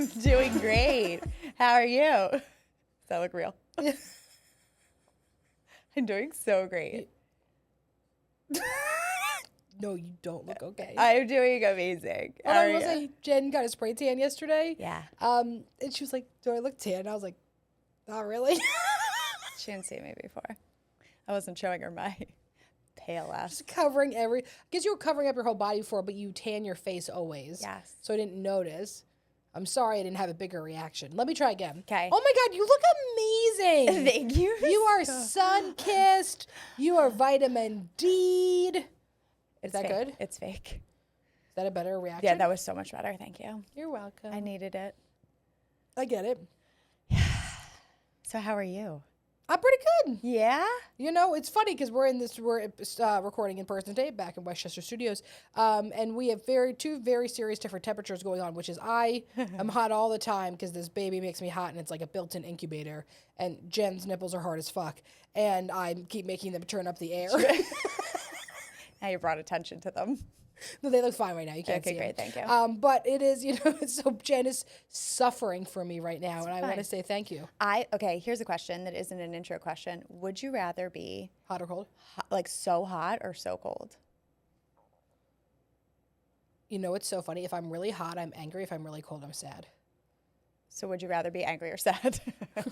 I'm doing great. How are you? Does that look real? I'm doing so great. No, you don't look okay. I'm doing amazing. Hold on, I will say Jen got a spray tan yesterday. Yeah. And she was like, "Do I look tan?" And I was like, "Not really." She didn't see me before. I wasn't showing her my pale ass. Just covering I guess you were covering up your whole body before, but you tan your face always. Yes. So I didn't notice. I'm sorry I didn't have a bigger reaction. Let me try again. Okay. Oh my God, you look amazing. Thank you. You are sun-kissed. You are vitamin D'd. Is that fake. good? It's fake. Is that a better reaction? Yeah, that was so much better. Thank you. You're welcome. I needed it. I get it. So how are you? I'm pretty good. Yeah? You know, it's funny because we're recording in person today back in Westchester Studios, and we have two very serious different temperatures going on, which is I am hot all the time because this baby makes me hot and it's like a built-in incubator, and Jen's nipples are hard as fuck, and I keep making them turn up the air. Now you brought attention to them. No, they look fine right now. You can't see Okay, great. them. Thank you. But it is, so Jen is suffering for me right now, and I want to fine. say thank you. Okay, here's a question that isn't an intro question. Would you rather be Hot or cold? like so hot or so cold? You know, it's so funny. If I'm really hot, I'm angry. If I'm really cold, I'm sad. So would you rather be angry or sad? I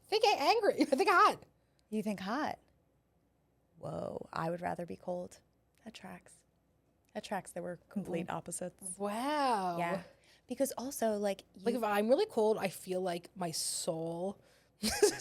think I'm angry. I think I'm hot. You think hot? Whoa, I would rather be cold. That tracks. That tracks. They were complete opposites. Wow. Yeah. Because also, like if I'm really cold, I feel like my soul.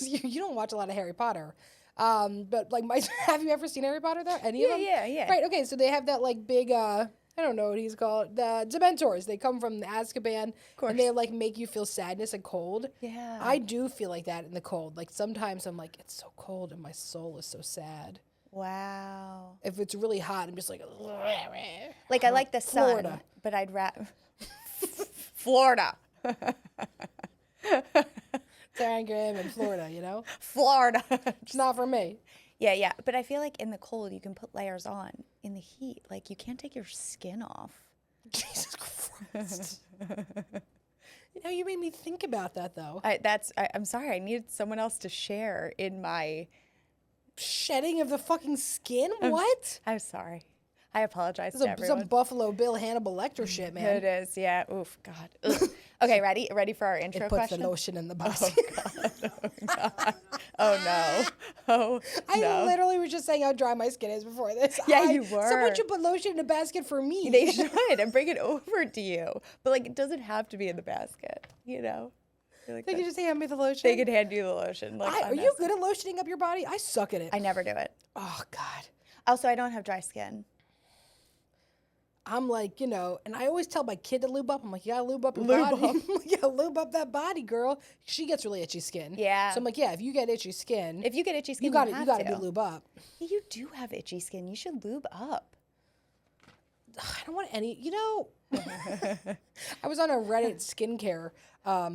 You don't watch a lot of Harry Potter, but like have you ever seen Harry Potter though? Any of them? Yeah. Right. Okay. So they have that like big. I don't know what he's called. The Dementors. They come from the Azkaban, and they like make you feel sadness and cold. Yeah. I do feel like that in the cold. Like sometimes I'm like, it's so cold, and my soul is so sad. Wow. If it's really hot, I'm just like I like the sun, Florida. but I'd rather Florida. Sarah Graham in Florida, Florida. It's not for me. Yeah. But I feel like in the cold, you can put layers on. In the heat, like you can't take your skin off. Jesus Christ. You made me think about that though. I'm sorry. I needed someone else to share in my shedding of the fucking skin? What? I'm sorry. I apologize to everyone. Some Buffalo Bill Hannibal Lecter shit, man. It is, yeah. Oof, God. Ugh. Okay, ready? Ready for our intro question? It puts the lotion in the basket. Oh, God. Oh, no. Oh, I literally was just saying how dry my skin is before this. Yeah, you were. Someone should put lotion in a basket for me. They should and bring it over to you. But, like, it doesn't have to be in the basket, Like they can just hand me the lotion. They could hand you the lotion. Are you good at lotioning up your body? I suck at it. I never do it. Oh, God. Also, I don't have dry skin. I'm like, and I always tell my kid to lube up. I'm like, you gotta lube up your body. You gotta lube up that body, girl. She gets really itchy skin. Yeah. So I'm like, yeah, if you get itchy skin, you gotta be lube up. You do have itchy skin. You should lube up. I don't want any, I was on a Reddit skincare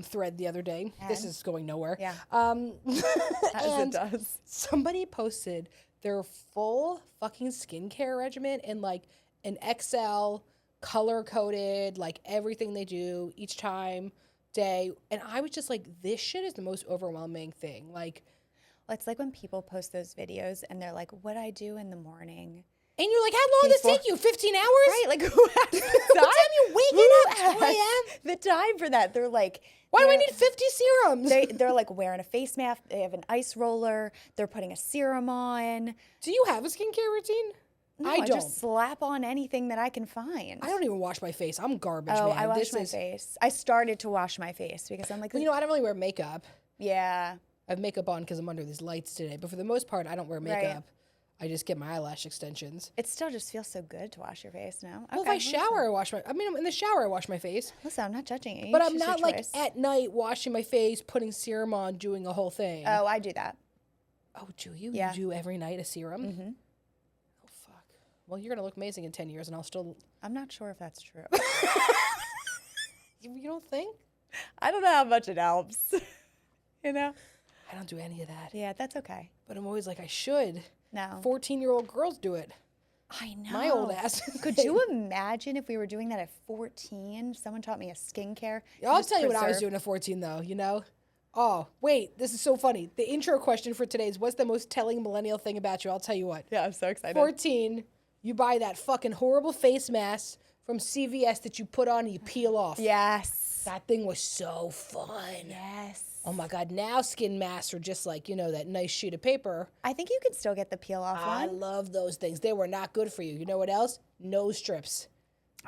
thread the other day. And? This is going nowhere. Yeah. As it does. Somebody posted their full fucking skincare regimen in like an Excel, color-coded, like everything they do each time, day. And I was just like, this shit is the most overwhelming thing. Like, well, it's like when people post those videos and they're like, what I do in the morning. And you're like, how long does this take you? 15 hours? Right, like who has the time? What time you waking up? 2 a.m.? The time for that. They're like, why do I need 50 serums? They're like wearing a face mask. They have an ice roller. They're putting a serum on. Do you have a skincare routine? No, I don't. Just slap on anything that I can find. I don't even wash my face. I'm garbage, man. I wash my face. I started to wash my face because I'm like... Well, I don't really wear makeup. Yeah. I have makeup on because I'm under these lights today. But for the most part, I don't wear makeup. Right. I just get my eyelash extensions. It still just feels so good to wash your face now. Well, okay, if I shower, in the shower, I wash my face. Listen, I'm not judging you. But I'm not like at night washing my face, putting serum on, doing a whole thing. Oh, I do that. Oh, do you? Yeah. You do every night a serum? Mm-hmm. Oh, fuck. Well, you're going to look amazing in 10 years, and I'll still... I'm not sure if that's true. You don't think? I don't know how much it helps. I don't do any of that. Yeah, that's okay. But I'm always like, I should. No. 14-year-old girls do it. I know. My old ass. Could you imagine if we were doing that at 14? Someone taught me a skincare. I'll tell you what I was doing at 14, though, you know? Oh, wait, this is so funny. The intro question for today is, what's the most telling millennial thing about you? I'll tell you what. Yeah, I'm so excited. 14, you buy that fucking horrible face mask from CVS that you put on and you peel off. Yes. That thing was so fun. Yes. Oh my God, now skin masks are just like, you know, that nice sheet of paper. I think you can still get the peel off I one. love those things. They were not good for you. You know what else? Nose strips.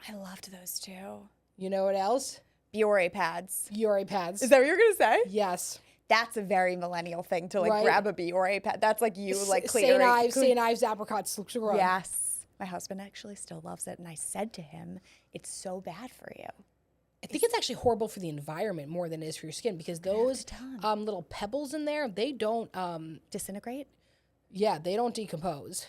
I loved those too. You know what else? Biore pads. Biore pads. Is that what you're going to say? Yes. That's a very millennial thing to like grab a Biore pad. That's like you like clearing. St. Ives apricot scrub. Yes. My husband actually still loves it. And I said to him, it's so bad for you. I think it's actually horrible for the environment more than it is for your skin because those little pebbles in there, they don't disintegrate. Yeah, they don't decompose.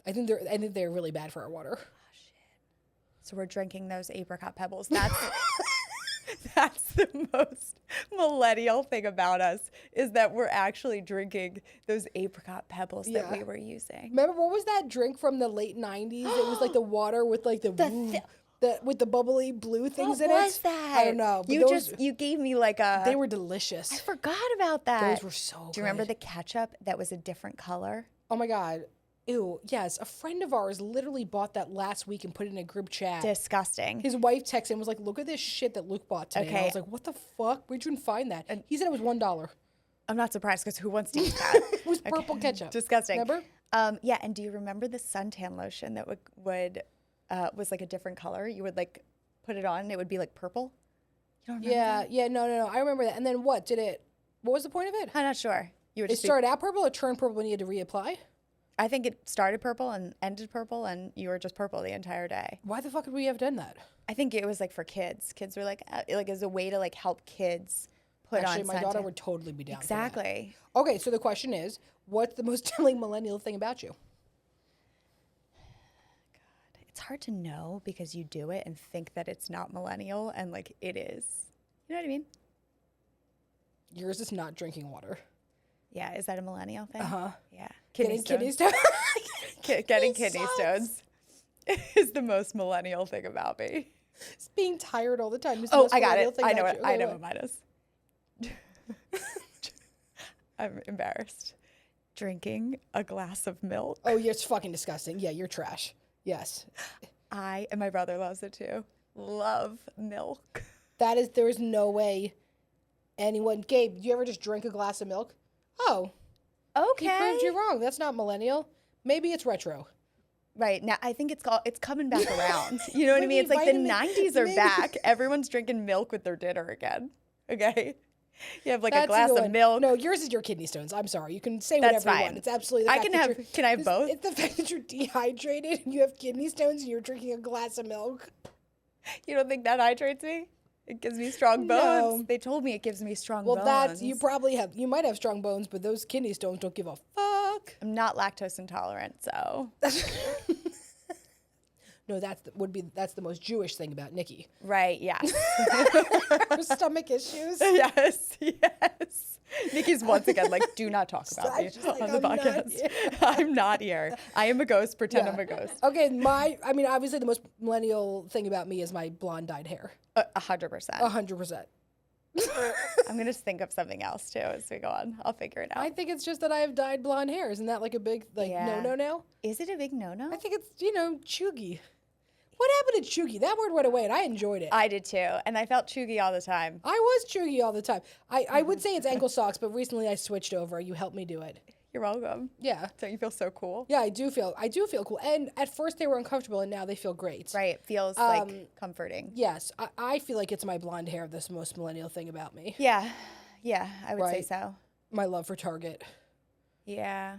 I think they're really bad for our water. Oh shit. So we're drinking those apricot pebbles. That's that's the most millennial thing about us is that we're actually drinking those apricot pebbles that we were using. Remember what was that drink from the late 90s? It was like the water with like with the bubbly blue things in it. What was that? I don't know. You gave me like a. They were delicious. I forgot about that. Those were so good. Do you remember the ketchup that was a different color? Oh my God. Ew. Yes. A friend of ours literally bought that last week and put it in a group chat. Disgusting. His wife texted him and was like, look at this shit that Luke bought today. And I was like, what the fuck? Where'd you even find that? And he said it was $1. I'm not surprised because who wants to eat that? It was purple ketchup. Disgusting. Remember? Yeah. And do you remember the suntan lotion that would was like a different color? You would like put it on and it would be like purple. You don't remember that? Yeah, no. I remember that. And then what was the point of it? I'm not sure. It started out purple or turned purple when you had to reapply? I think it started purple and ended purple and you were just purple the entire day. Why the fuck would we have done that? I think it was like for kids. Kids were like as a way to like help kids put on Actually, my daughter would totally be down Exactly. For that. Okay, so the question is, what's the most telling millennial thing about you? It's hard to know because you do it and think that it's not millennial and like it is. You know what I mean? Yours is not drinking water. Yeah, is that a millennial thing? Uh-huh. Yeah. Getting kidney stones. Getting kidney stones is the most millennial thing about me. It's being tired all the time. I got it. I know it. I know what mine is. I'm embarrassed. Drinking a glass of milk. Oh, it's fucking disgusting. Yeah, you're trash. Yes. And my brother loves it too. Love milk. There is no way anyone. Gabe, do you ever just drink a glass of milk? Oh. Okay. He proved you wrong. That's not millennial. Maybe it's retro. Right. Now, I think it's coming back around. You know what I mean? It's like the 90s are back. Everyone's drinking milk with their dinner again. Okay? You have like a glass of milk. No, yours is your kidney stones. I'm sorry. You can say whatever you want. It's absolutely Can I have both? It's the fact that you're dehydrated and you have kidney stones and you're drinking a glass of milk. You don't think that hydrates me? It gives me strong bones. No. They told me it gives me strong bones. Well, you might have strong bones, but those kidney stones don't give a fuck. I'm not lactose intolerant, so. No, that's the most Jewish thing about Nikki. Right, yes. Her stomach issues. Yes. Nikki's once again like, do not talk about me on the podcast. I'm not here. I am a ghost. Pretend I'm a ghost. Okay, obviously the most millennial thing about me is my blonde dyed hair. 100%. 100%. I'm going to think of something else too as we go on. I'll figure it out. I think it's just that I have dyed blonde hair. Isn't that like a big no-no now? Is it a big no-no? I think it's, chuggy. What happened to chuggy? That word went away and I enjoyed it. I did too. And I felt chuggy all the time. I was chuggy all the time. I would say it's ankle socks, but recently I switched over. You helped me do it. You're welcome. Yeah. Don't you feel so cool? Yeah, I do feel cool. And at first they were uncomfortable and now they feel great. Right. It feels like comforting. Yes. I feel like it's my blonde hair that's the most millennial thing about me. Yeah. Yeah, I would say so. My love for Target. Yeah.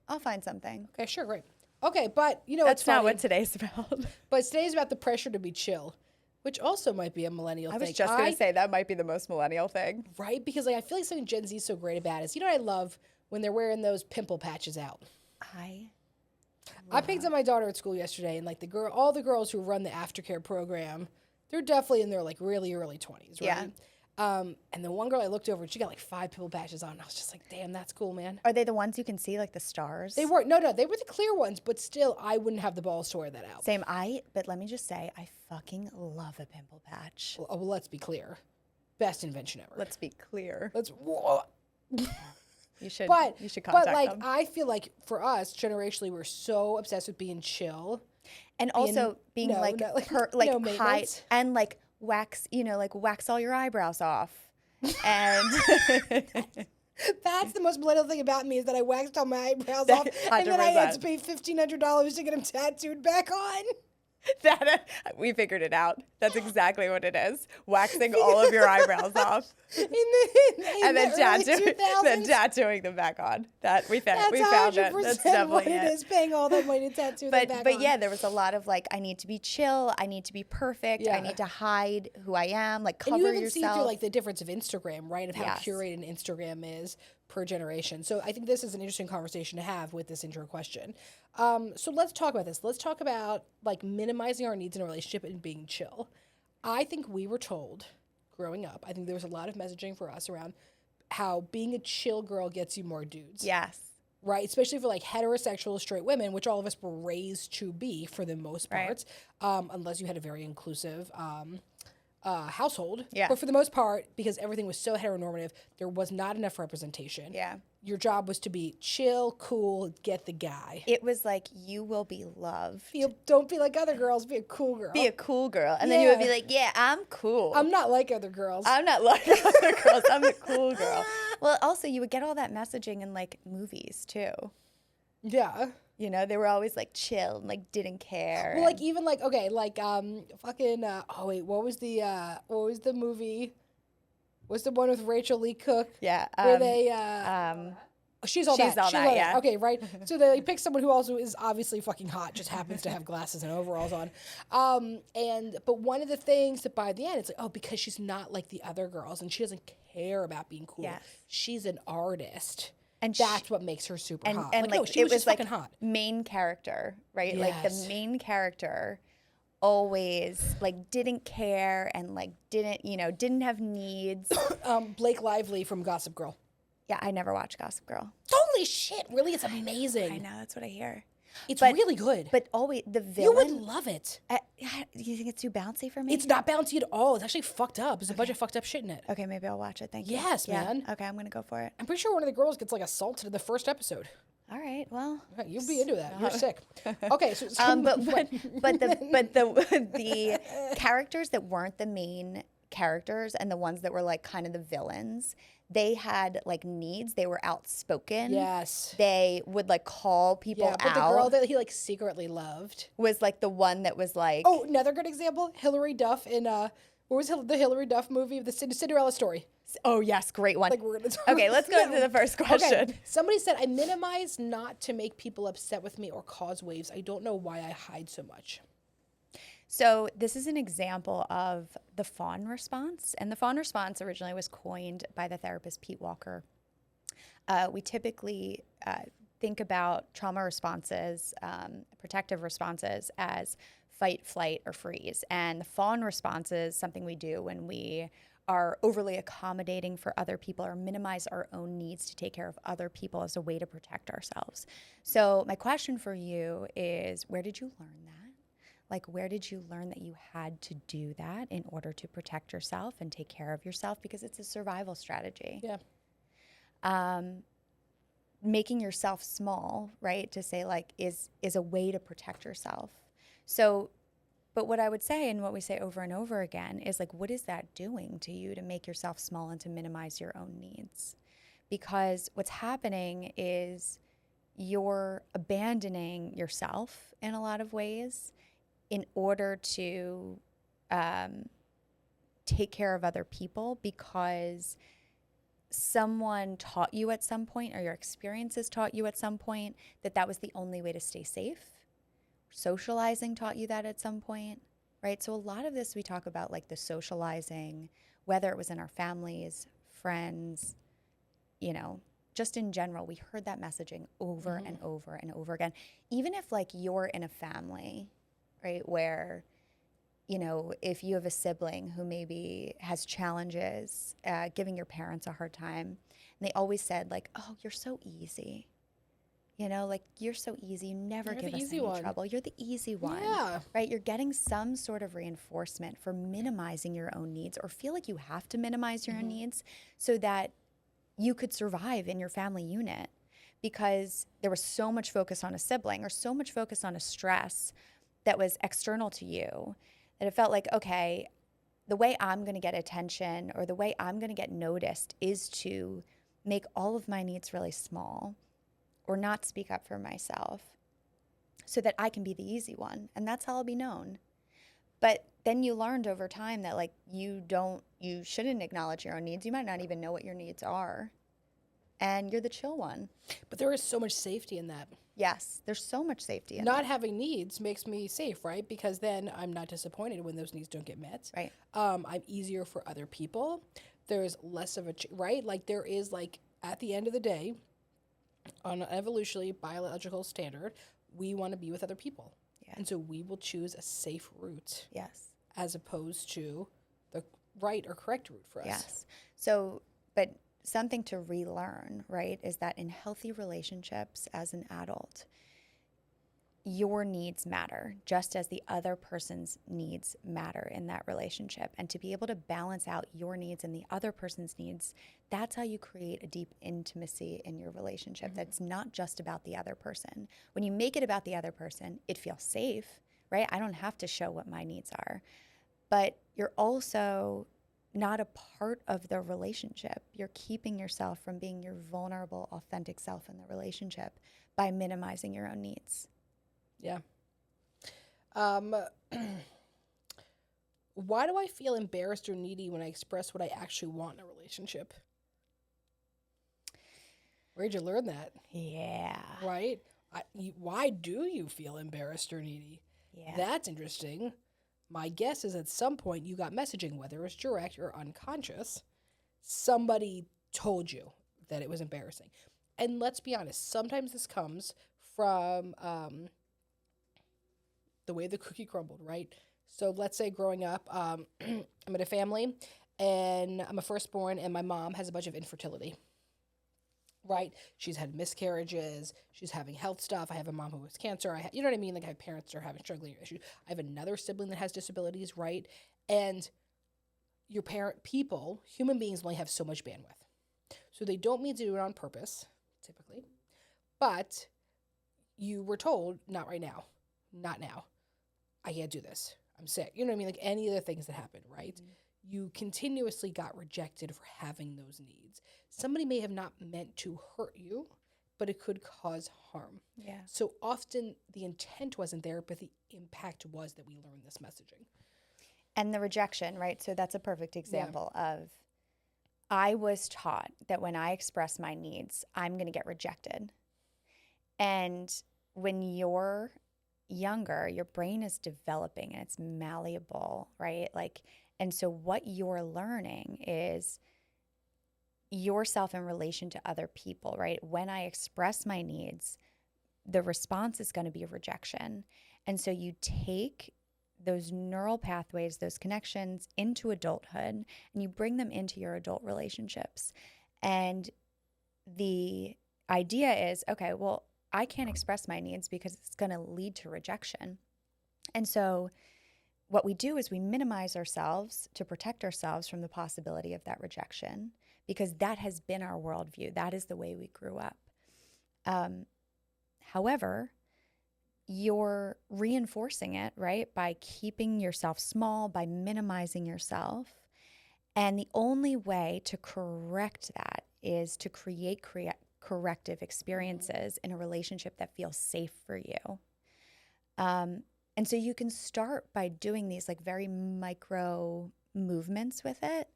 I'll find something. Okay, sure, great. Okay, but that's not what today's about. But today's about the pressure to be chill, which also might be a millennial thing. I was just going to say that might be the most millennial thing. Right? Because I feel like something Gen Z is so great about is, what I love when they're wearing those pimple patches out. I picked up my daughter at school yesterday, and all the girls who run the aftercare program, they're definitely in their really early 20s, right? Yeah. And the one girl I looked over, and she got like 5 pimple patches on. And I was just like, damn, that's cool, man. Are they the ones you can see, like the stars? They weren't. No, they were the clear ones, but still, I wouldn't have the balls to wear that out. Same. But let me just say, I fucking love a pimple patch. Well, let's be clear. Best invention ever. Let's be clear. You should contact but like them. I feel like for us generationally we're so obsessed with being chill And also being no high maintenance. and like wax, like wax all your eyebrows off. And that's the most millennial thing about me is that I waxed all my eyebrows off and then I had to pay $1,500 to get them tattooed back on. We figured it out. That's exactly what it is. Waxing all of your eyebrows off. And then tattooing them back on. We found it. That's definitely what it is, paying all that money to tattoo them back on. But yeah, there was a lot of like, I need to be chill. I need to be perfect. I need to hide who I am. Like cover yourself. And you even see through like the difference of Instagram, right? Of how curated Instagram is per generation. So I think this is an interesting conversation to have with this intro question. So let's talk about this. Let's talk about like minimizing our needs in a relationship and being chill. I think we were told growing up, I think there was a lot of messaging for us around how being a chill girl gets you more dudes. Yes. Right? Especially for like heterosexual straight women, which all of us were raised to be for the most part, unless you had a very inclusive household. Yeah. But for the most part, because everything was so heteronormative, there was not enough representation. Yeah. Your job was to be chill, cool, get the guy. It was like, you will be loved. Don't be like other girls, be a cool girl. Be a cool girl. And then you would be like, yeah, I'm cool. I'm not like other girls. I'm not like other girls. I'm the cool girl. Well, also, you would get all that messaging in like movies too. Yeah. They were always like chill and like didn't care. Well, like even like fucking what was the movie? What's the one with Rachel Lee Cook? Yeah. Where they She's all that. Yeah. Okay, right. So they pick someone who also is obviously fucking hot, just happens to have glasses and overalls on. But one of the things that by the end it's like, because she's not like the other girls and she doesn't care about being cool. Yes. She's an artist. And that's what makes her super hot. And she was just fucking hot. Main character, right? Yes. Like the main character always like didn't care and like didn't have needs. Blake Lively from Gossip Girl. Yeah, I never watched Gossip Girl. Holy shit, really? It's amazing. I know, that's what I hear. It's really good. But always the villain. You would love it. Do you think it's too bouncy for me? It's not bouncy at all. It's actually fucked up. There's a bunch of fucked up shit in it. Okay, maybe I'll watch it. Thank you. Yes, man. Okay, I'm going to go for it. I'm pretty sure one of the girls gets like assaulted in the first episode. All right, well. You'll be into that. You're sick. Okay, so but the characters that weren't the main characters and the ones that were like kind of the villains, they had like needs. They were outspoken. Yes. They would like call people out. But the girl that he like secretly loved was like the one that was like. Oh, another good example: Hilary Duff in what was the Hilary Duff movie, the Cinderella Story. Oh yes, great one. Like we're gonna talk okay, let's go into the first question. Okay. Somebody said, "I minimize not to make people upset with me or cause waves. I don't know why I hide so much." So this is an example of the fawn response. And the fawn response originally was coined by the therapist Pete Walker. We typically think about trauma responses, protective responses as fight, flight, or freeze. And the fawn response is something we do when we are overly accommodating for other people or minimize our own needs to take care of other people as a way to protect ourselves. So my question for you is, where did you learn that? Like, where did you learn that you had to do that in order to protect yourself and take care of yourself? Because it's a survival strategy. Yeah. Making yourself small, right, to say, like, is a way to protect yourself. So, but what I would say and what we say over and over again is, like, what is that doing to you to make yourself small and to minimize your own needs? Because what's happening is you're abandoning yourself in a lot of ways in order to take care of other people because someone taught you at some point or your experiences taught you at some point that that was the only way to stay safe. Socializing taught you that at some point, right? So a lot of this we talk about like the socializing, whether it was in our families, friends, just in general, we heard that messaging over and over and over again. Even if like you're in a family, right, where you know, if you have a sibling who maybe has challenges, giving your parents a hard time, and they always said like, "Oh, you're so easy." You know, like, you're so easy. You never You're give the us easy any one. trouble. You're the easy one, Yeah. right? You're getting some sort of reinforcement for minimizing your own needs, or feel like you have to minimize your own needs so that you could survive in your family unit, because there was so much focus on a sibling or so much focus on a stress that was external to you that it felt like, okay, the way I'm going to get attention or the way I'm going to get noticed is to make all of my needs really small or not speak up for myself so that I can be the easy one. And that's how I'll be known. But then you learned over time that like you shouldn't acknowledge your own needs. You might not even know what your needs are. And you're the chill one. But there is so much safety in that. Yes, there's so much safety in Not that. having needs makes me safe, right? Because then I'm not disappointed when those needs don't get met. Right. I'm easier for other people. There's less of a, right? Like there is like, at the end of the day, on an evolutionary biological standard, we want to be with other people. Yeah. And so we will choose a safe route Yes. as opposed to the right or correct route for us. Yes. So, but something to relearn, right, is that in healthy relationships as an adult, your needs matter just as the other person's needs matter in that relationship. And to be able to balance out your needs and the other person's needs, that's how you create a deep intimacy in your relationship. That's not just about the other person. When you make it about the other person, it feels safe, right? I don't have to show what my needs are. But you're also not a part of the relationship. You're keeping yourself from being your vulnerable, authentic self in the relationship by minimizing your own needs. Yeah. Why do I feel embarrassed or needy when I express what I actually want in a relationship? Where'd you learn that? Yeah. Right? Why do you feel embarrassed or needy? Yeah. That's interesting. My guess is at some point you got messaging, whether it's direct or unconscious. Somebody told you that it was embarrassing. And let's be honest, sometimes this comes from the way the cookie crumbled, right? So let's say growing up, I'm in a family and I'm a firstborn and my mom has a bunch of infertility, right? She's had miscarriages. She's having health stuff. I have a mom who has cancer. You know what I mean? Like I have parents that are having struggling issues. I have another sibling that has disabilities, right? And your people, human beings only have so much bandwidth. So they don't mean to do it on purpose, typically. But you were told, not right now, not now. I can't do this. I'm sick. You know what I mean? Like any of the things that happen, right? Mm-hmm. You continuously got rejected for having those needs. Somebody may have not meant to hurt you, but it could cause harm. Yeah. So often the intent wasn't there, but the impact was that we learned this messaging. And the rejection, right? So that's a perfect example of, I was taught that when I express my needs, I'm going to get rejected. And when you're younger, your brain is developing and it's malleable, right? Like, and so what you're learning is yourself in relation to other people, right? When I express my needs, the response is going to be a rejection. And so you take those neural pathways, those connections into adulthood, and you bring them into your adult relationships. And the idea is, okay, well, I can't express my needs because it's going to lead to rejection. And so what we do is we minimize ourselves to protect ourselves from the possibility of that rejection, because that has been our worldview. That is the way we grew up. However, you're reinforcing it, right, by keeping yourself small, by minimizing yourself. And the only way to correct that is to create corrective experiences in a relationship that feels safe for you. And so you can start by doing these like very micro movements with it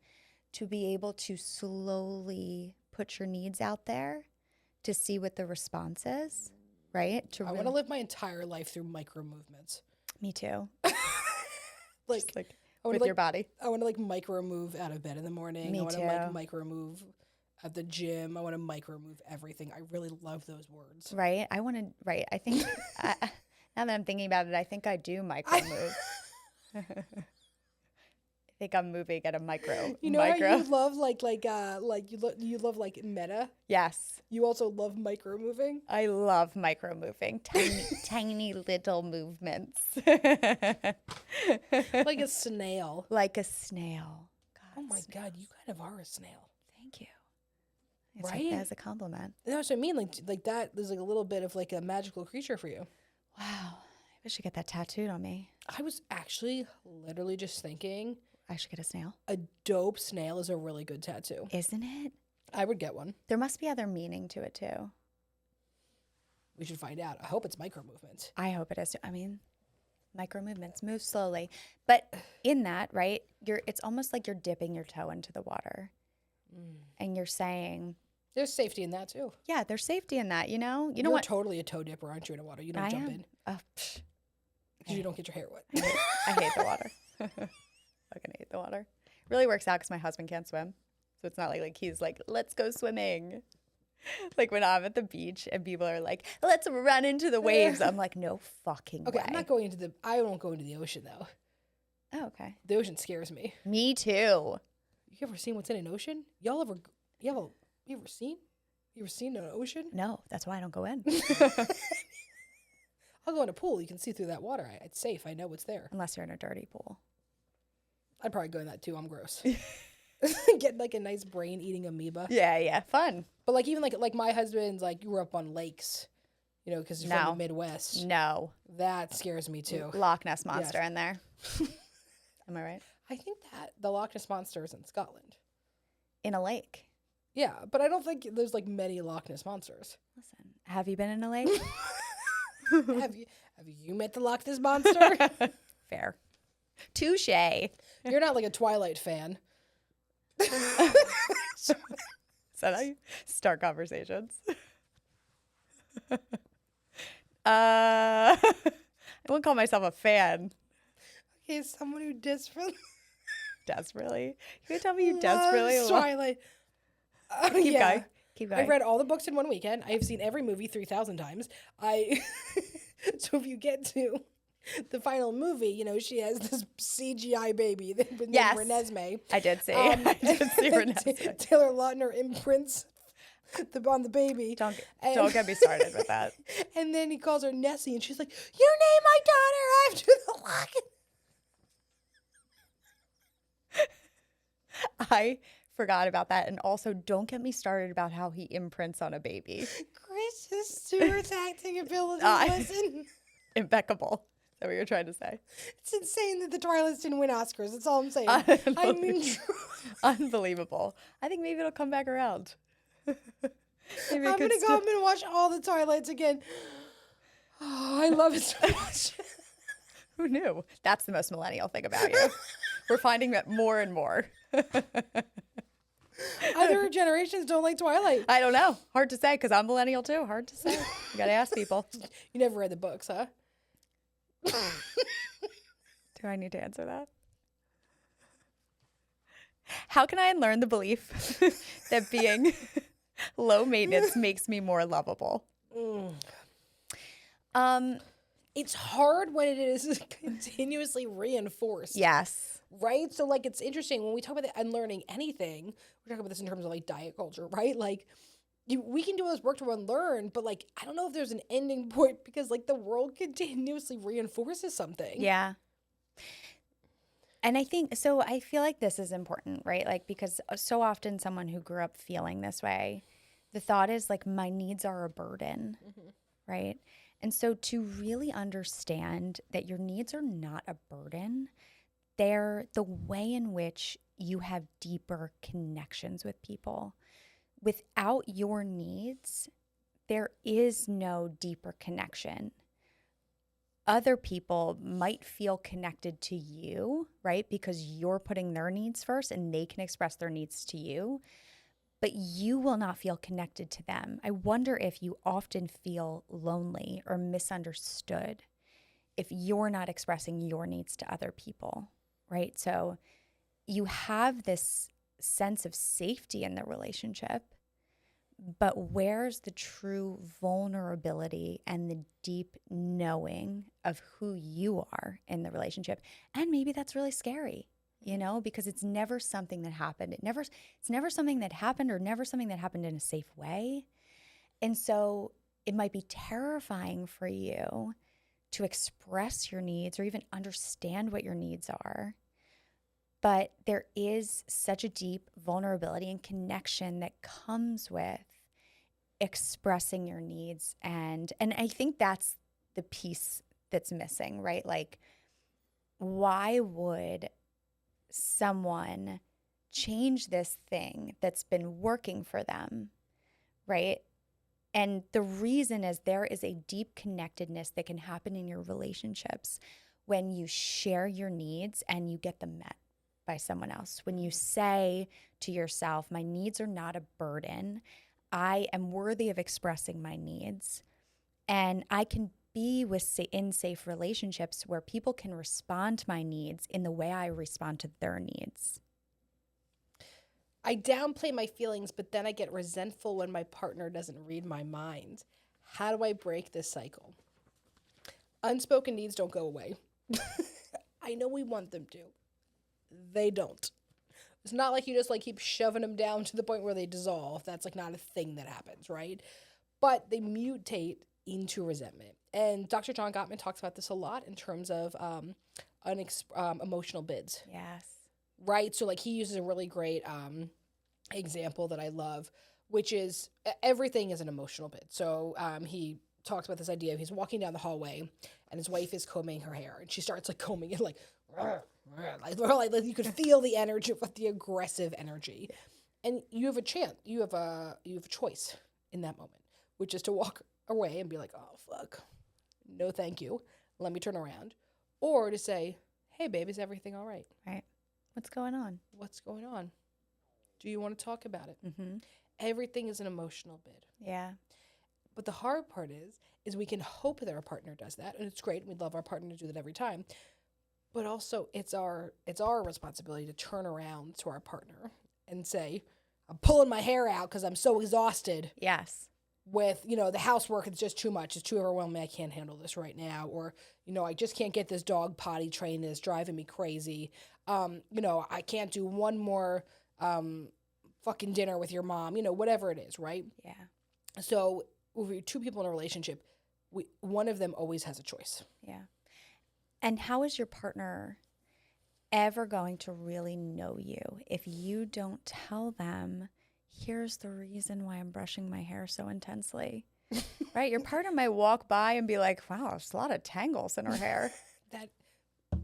to be able to slowly put your needs out there to see what the response is, right? I want to live my entire life through micro movements. Me too. like with your body. I want to like micro move out of bed in the morning. Me I want too. to like micro move at the gym. I want to micro move everything. I really love those words. Right. I think now that I'm thinking about it, I think I do micro move. I think I'm moving at a micro. You know how you love you love like meta? Yes. You also love micro moving? I love micro moving. Tiny little movements. Like a snail. Like a snail. God, Oh my God, you kind of are a snail. thank you. It's Right? like that as a compliment. That's what I mean. Like that. There's like a little bit of like a magical creature for you. Wow. I should get that tattooed on me. I was actually literally just thinking I should get a snail. a dope snail is a really good tattoo. Isn't it? I would get one. There must be other meaning to it too. We should find out. I hope it's micro movement. I hope it is. I mean, micro movements move slowly, but in that, right? It's almost like you're dipping your toe into the water, and you're saying, There's safety in that too. "Yeah, there's safety in that." You know You're what? totally a toe dipper, aren't you, in the water? You don't I jump am. in Psh, because you don't get your hair wet. I hate the water. Fucking hate the water. Really works out because my husband can't swim, so it's not like he's like, "Let's go swimming." Like when I'm at the beach and people are like, "Let's run into the waves," I'm like, "No fucking Okay, way." I'm not going into the. I won't go into the ocean though. Oh, okay. The ocean scares me. Me too. You ever seen what's in an ocean? Y'all ever? You ever seen? You ever seen an ocean? No, that's why I don't go in. I'll go in a pool. You can see through that water. It's safe. I know what's there. Unless you're in a dirty pool. I'd probably go in that too. I'm gross. Get like a nice brain eating amoeba. Yeah, fun. But like even like my husband's like grew up on lakes, you know, because he's from the Midwest. No. That scares me too. Loch Ness Monster in there. Am I right? I think that the Loch Ness Monster is in Scotland. In a lake. Yeah, but I don't think there's like many Loch Ness Monsters. Listen, have you been in a lake? Have you met the Loch Ness Monster? Fair. Touche. You're not like a Twilight fan. Is that how you start conversations? I wouldn't call myself a fan. Okay, someone who desperately Desperately? You can tell me you desperately loves love Twilight. Keep going. Keep going. I've read all the books in one weekend. I've seen every movie 3,000 times. So if you get to the final movie, you know, she has this CGI baby named Renesmee. I did see. I did see Renesmee. Taylor Lautner imprints on the baby. Don't get me started with that. And then he calls her Nessie, and she's like, "You name my daughter after the lock." I forgot about that. And also, don't get me started about how he imprints on a baby. Kristen Stewart's acting ability wasn't impeccable. Is that what you're trying to say? It's insane that the Twilights didn't win Oscars. That's all I'm saying. I mean, unbelievable. I think maybe it'll come back around. I'm going to go home and watch all the Twilights again. Oh, I love it so much. Who knew? That's the most millennial thing about you. We're finding that more and more. Other generations don't like Twilight. I don't know. Hard to say because I'm millennial too. Hard to say. You got to ask people. You never read the books, huh? Do I need to answer that? How can I unlearn the belief that being low maintenance makes me more lovable? It's hard when it is continuously reinforced. Yes. Right? So, like, it's interesting when we talk about unlearning anything, we're talking about this in terms of, like, diet culture, right? Like, we can do all this work to unlearn, but, like, I don't know if there's an ending point because, like, the world continuously reinforces something. Yeah. And I feel like this is important, right? Like, because so often someone who grew up feeling this way, the thought is, like, my needs are a burden, right? And so to really understand that your needs are not a burden, they're the way in which you have deeper connections with people. Without your needs, there is no deeper connection. Other people might feel connected to you, right? Because you're putting their needs first and they can express their needs to you, but you will not feel connected to them. I wonder if you often feel lonely or misunderstood if you're not expressing your needs to other people. Right? So you have this sense of safety in the relationship, But where's the true vulnerability and the deep knowing of who you are in the relationship? And maybe that's really scary, because it's never something that happened. It's never something that happened, or never something that happened in a safe way. And so it might be terrifying for you to express your needs or even understand what your needs are. But there is such a deep vulnerability and connection that comes with expressing your needs. And I think that's the piece that's missing, right? Like, why would someone change this thing that's been working for them, right? And the reason is there is a deep connectedness that can happen in your relationships when you share your needs and you get them met by someone else. When you say to yourself, my needs are not a burden. I am worthy of expressing my needs. And I can be in safe relationships where people can respond to my needs in the way I respond to their needs. I downplay my feelings, but then I get resentful when my partner doesn't read my mind. How do I break this cycle? Unspoken needs don't go away. I know we want them to. They don't. It's not like you just keep shoving them down to the point where they dissolve. That's not a thing that happens, right? But they mutate into resentment. And Dr. John Gottman talks about this a lot in terms of emotional bids. Yes. Right? So he uses a really great example that I love, which is everything is an emotional bid. So he talks about this idea of he's walking down the hallway and his wife is combing her hair, and she starts combing it you could feel the energy with the aggressive energy. And you have a chance, you have a choice in that moment, which is to walk away and be like, oh fuck, no thank you, let me turn around. Or to say, hey babe, is everything all right? Right. What's going on? Do you want to talk about it? Mm-hmm. Everything is an emotional bid. Yeah. But the hard part is we can hope that our partner does that, and it's great. We'd love our partner to do that every time. But also, it's our responsibility to turn around to our partner and say, I'm pulling my hair out because I'm so exhausted. Yes. With, the housework, it's just too much. It's too overwhelming. I can't handle this right now. Or, I just can't get this dog potty trained. It's driving me crazy. I can't do one more fucking dinner with your mom. Whatever it is, right? Yeah. So, if we're two people in a relationship, one of them always has a choice. Yeah. And how is your partner ever going to really know you if you don't tell them, here's the reason why I'm brushing my hair so intensely? Right? Your partner might walk by and be like, wow, there's a lot of tangles in her hair.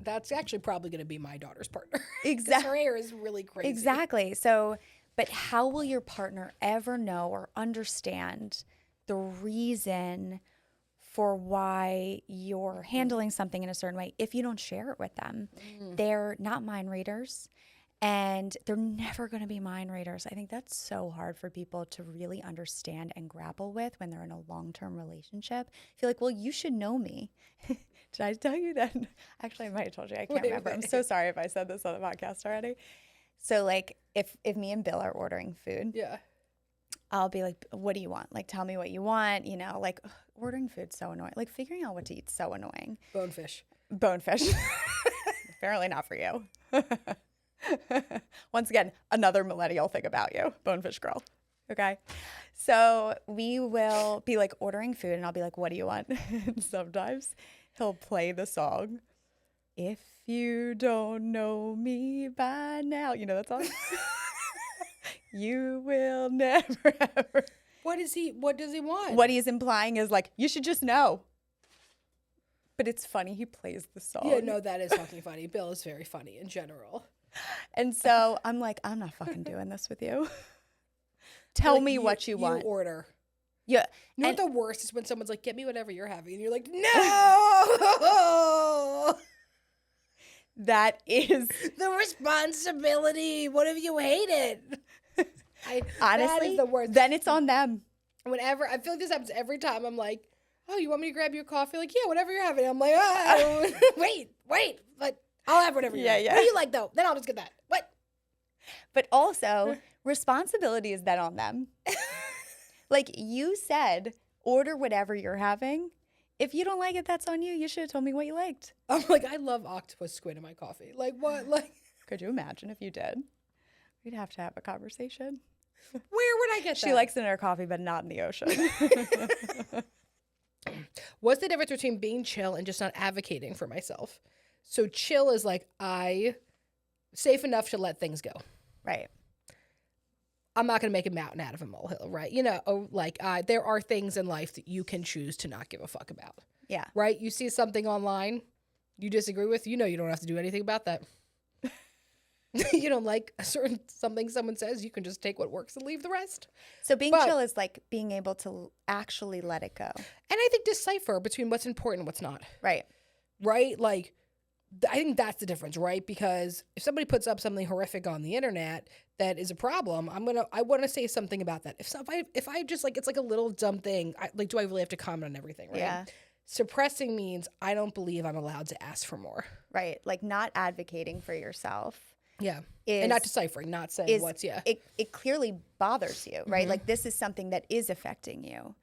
That's actually probably going to be my daughter's partner. Exactly. Her hair is really crazy. Exactly. So, but how will your partner ever know or understand the reason for why you're handling something in a certain way if you don't share it with them? They're not mind readers, and they're never going to be mind readers. I think that's so hard for people to really understand and grapple with when they're in a long-term relationship. I feel like, well, you should know me. Did I tell you that? Actually, I might have told you. I can't remember. I'm so sorry if I said this on the podcast already. So if me and Bill are ordering food, yeah, I'll be like, what do you want? Tell me what you want. Ordering food's so annoying. Figuring out what to eat's so annoying. Bonefish. Apparently not for you. Once again, another millennial thing about you. Bonefish girl. Okay. So we will be ordering food, and I'll be like, what do you want? And sometimes he'll play the song, If You Don't Know Me By Now. You know that song? You will never ever. What does he want? What he's implying is you should just know. But it's funny, he plays the song. Yeah, no, that is fucking funny. Bill is very funny in general. And so I'm like, I'm not fucking doing this with you. Tell me what you want. You order. Yeah. You know what the worst is when someone's like, get me whatever you're having. And you're like, no! That is the responsibility. What if you hate it? Honestly, that is the worst. Then it's on them. Whenever, I feel like this happens every time. I'm like, oh, you want me to grab your coffee? Like, yeah, whatever you're having. I'm like, oh, wait, but I'll have whatever you're having. What do you like, though? Then I'll just get that. What? But also, responsibility is then on them. Like you said, order whatever you're having. If you don't like it, that's on you. You should have told me what you liked. I'm like, I love octopus squid in my coffee. Like what? Like Could you imagine if you did? We'd have to have a conversation. where would I get that? She likes it in her coffee, but not in the ocean. What's the difference between being chill and just not advocating for myself? So chill is like safe enough to let things go. Right. I'm not going to make a mountain out of a molehill, right? You know, there are things in life that you can choose to not give a fuck about. Yeah. Right? You see something online you disagree with, you know you don't have to do anything about that. You don't like a certain something someone says, you can just take what works and leave the rest. So being chill is like being able to actually let it go. And I think decipher between what's important and what's not. Right. Right? Like, I think that's the difference, right? Because if somebody puts up something horrific on the internet that is a problem, I want to say something about that. If I just like, it's like a little dumb thing, do I really have to comment on everything, right? Yeah. Suppressing means I don't believe I'm allowed to ask for more. Right. Like not advocating for yourself. Yeah. And not deciphering, not saying what's, It clearly bothers you, right? Mm-hmm. Like this is something that is affecting you.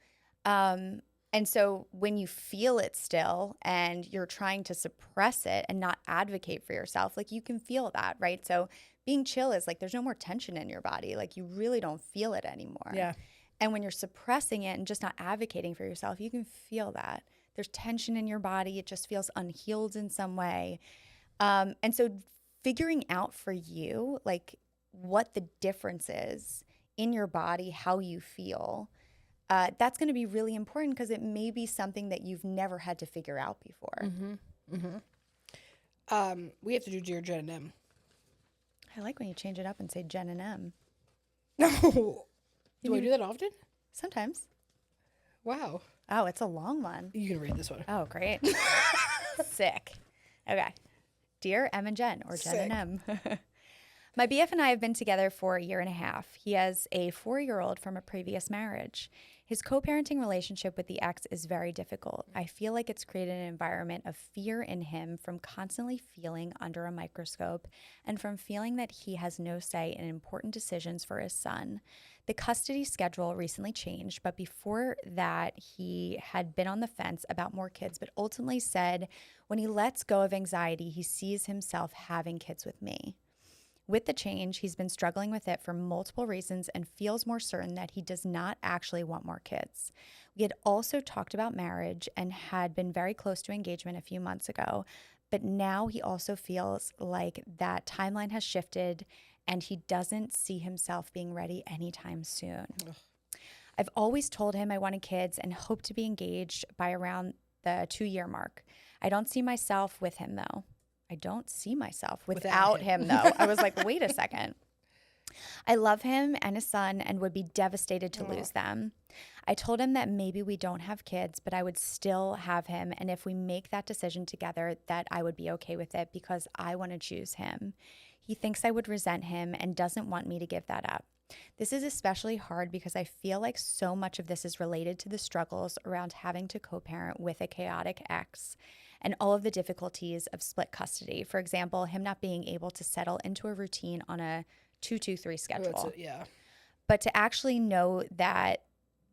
And so when you feel it still and you're trying to suppress it and not advocate for yourself, like you can feel that, right? So being chill is like there's no more tension in your body. Like you really don't feel it anymore. Yeah. And when you're suppressing it and just not advocating for yourself, you can feel that. There's tension in your body. It just feels unhealed in some way. And so figuring out for you, like what the difference is in your body, how you feel, that's going to be really important because it may be something that you've never had to figure out before. Mm-hmm. Mm-hmm. We have to do Dear Jen and M. I like when you change it up and say Jen and M. No. Do I do that often? Sometimes. Wow. Oh, it's a long one. You can read this one. Oh, great. Sick. Okay. Dear Em and Jen, or Jen Sick. and M. My BF and I have been together for a year and a half. He has a 4-year-old from a previous marriage. His co-parenting relationship with the ex is very difficult. I feel like it's created an environment of fear in him from constantly feeling under a microscope and from feeling that he has no say in important decisions for his son. The custody schedule recently changed, but before that, he had been on the fence about more kids, but ultimately said when he lets go of anxiety, he sees himself having kids with me. With the change, he's been struggling with it for multiple reasons and feels more certain that he does not actually want more kids. We had also talked about marriage and had been very close to engagement a few months ago, but now he also feels like that timeline has shifted and he doesn't see himself being ready anytime soon. Ugh. I've always told him I wanted kids and hope to be engaged by around the 2-year mark. I don't see myself with him, though. I don't see myself without him, though. I was like, wait a second. I love him and his son and would be devastated to lose them. I told him that maybe we don't have kids, but I would still have him. And if we make that decision together, that I would be okay with it because I want to choose him. He thinks I would resent him and doesn't want me to give that up. This is especially hard because I feel like so much of this is related to the struggles around having to co-parent with a chaotic ex and all of the difficulties of split custody. For example, him not being able to settle into a routine on a 2-2-3 schedule. But to actually know that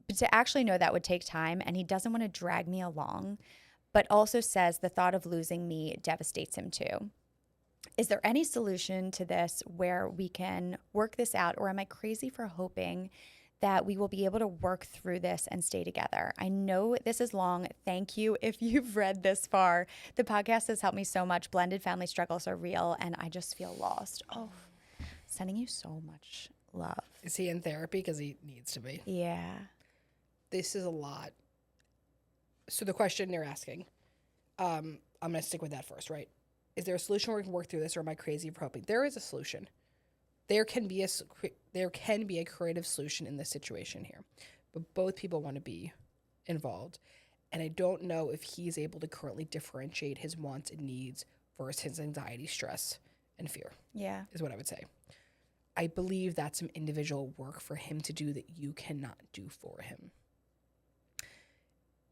would take time, and he doesn't want to drag me along, but also says the thought of losing me devastates him too. Is there any solution to this where we can work this out, or am I crazy for hoping that we will be able to work through this and stay together? I know this is long. Thank you if you've read this far. The podcast has helped me so much. Blended family struggles are real, and I just feel lost. Oh, sending you so much love. Is he in therapy? Because he needs to be. Yeah. This is a lot. So the question you're asking, I'm going to stick with that first, right? Is there a solution where we can work through this, or am I crazy for hoping? There is a solution. There can be a creative solution in this situation here, but both people want to be involved, and I don't know if he's able to currently differentiate his wants and needs versus his anxiety, stress, and fear. Yeah, is what I would say. I believe that's some individual work for him to do that you cannot do for him.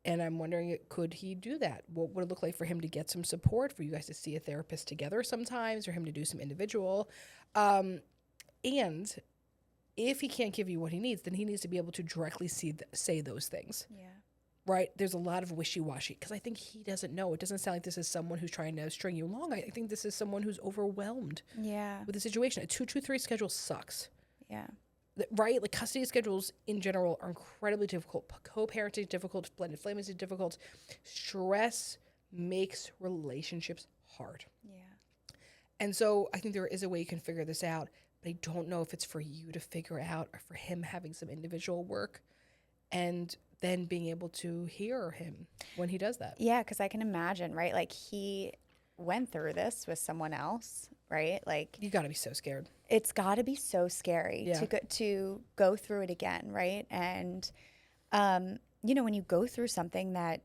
And I'm wondering, could he do that? What would it look like for him to get some support, for you guys to see a therapist together sometimes, or him to do some individual? And if he can't give you what he needs, then he needs to be able to directly say those things. Yeah. Right? There's a lot of wishy-washy because I think he doesn't know. It doesn't sound like this is someone who's trying to string you along. I think this is someone who's overwhelmed with the situation. A 2-2-3 schedule sucks. Yeah. Right? Like custody schedules in general are incredibly difficult. Co-parenting is difficult. Blended families is difficult. Stress makes relationships hard. Yeah. And so I think there is a way you can figure this out, but I don't know if it's for you to figure out or for him having some individual work and then being able to hear him when he does that. Yeah, because I can imagine, right? Like he went through this with someone else, right? Like You got to be so scared. it's got to be so scary to go through it again, right? And you know, when you go through something that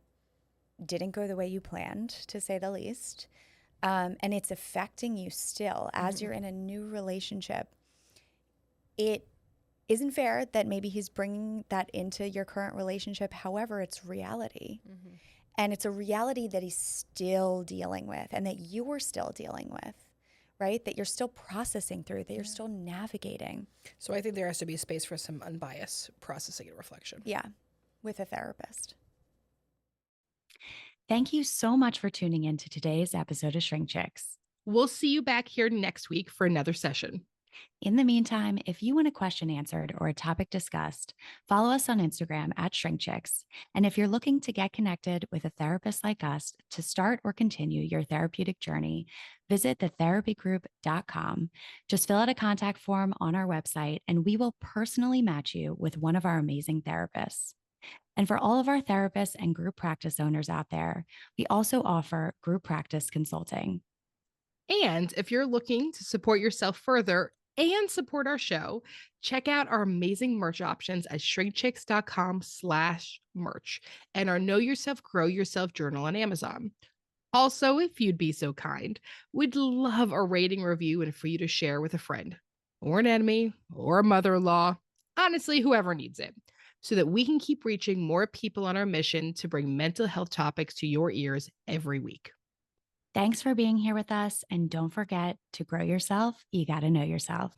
didn't go the way you planned, to say the least, and it's affecting you still as you're in a new relationship, it isn't fair that maybe he's bringing that into your current relationship. However, it's reality. And it's a reality that he's still dealing with and that you are still dealing with, right? That you're still processing through, that you're still navigating. So I think there has to be a space for some unbiased processing and reflection. Yeah, with a therapist. Thank you so much for tuning in to today's episode of Shrink Chicks. We'll see you back here next week for another session. In the meantime, if you want a question answered or a topic discussed, follow us on Instagram at ShrinkChicks. And if you're looking to get connected with a therapist like us to start or continue your therapeutic journey, visit thetherapygroup.com. Just fill out a contact form on our website, and we will personally match you with one of our amazing therapists. And for all of our therapists and group practice owners out there, we also offer group practice consulting. And if you're looking to support yourself further and support our show, check out our amazing merch options at shrinkchicks.com/merch and our Know Yourself, Grow Yourself journal on Amazon. Also, if you'd be so kind, we'd love a rating, review, and for you to share with a friend or an enemy or a mother-in-law, honestly, whoever needs it, so that we can keep reaching more people on our mission to bring mental health topics to your ears every week. Thanks for being here with us, and don't forget to grow yourself. You got to know yourself.